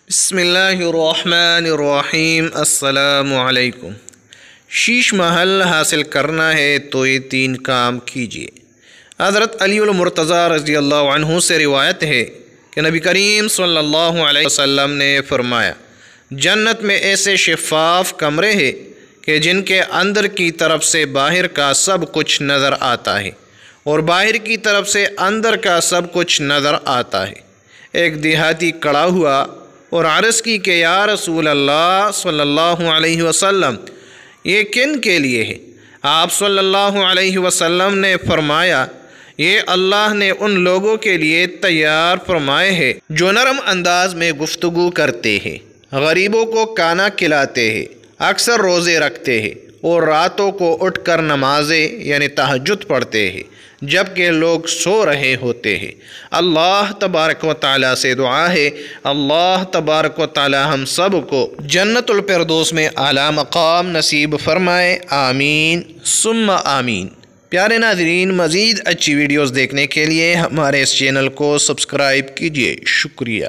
بسم اللہ الرحمن الرحیم۔ السلام علیکم۔ شیش محل حاصل کرنا ہے تو یہ 3 کام کیجیے۔ حضرت علی المرتضیٰ رضی اللہ عنہ سے روایت ہے کہ نبی کریم صلی اللہ علیہ وسلم نے فرمایا، جنت میں ایسے شفاف کمرے ہیں کہ جن کے اندر کی طرف سے باہر کا سب کچھ نظر آتا ہے اور باہر کی طرف سے اندر کا سب کچھ نظر آتا ہے۔ ایک دیہاتی کھڑا ہوا اور عرض کی کہ یا رسول اللہ صلی اللہ علیہ وسلم، یہ کن کے لیے ہے؟ آپ صلی اللہ علیہ وسلم نے فرمایا، یہ اللہ نے ان لوگوں کے لیے تیار فرمائے ہیں جو نرم انداز میں گفتگو کرتے ہیں، غریبوں کو کھانا کھلاتے ہیں، اکثر روزے رکھتے ہیں اور راتوں کو اٹھ کر نمازیں یعنی تہجد پڑھتے ہیں جبکہ لوگ سو رہے ہوتے ہیں۔ اللہ تبارک و تعالیٰ سے دعا ہے، اللہ تبارک و تعالیٰ ہم سب کو جنت الفردوس میں اعلیٰ مقام نصیب فرمائے، آمین ثم آمین۔ پیارے ناظرین، مزید اچھی ویڈیوز دیکھنے کے لیے ہمارے اس چینل کو سبسکرائب کیجیے۔ شکریہ۔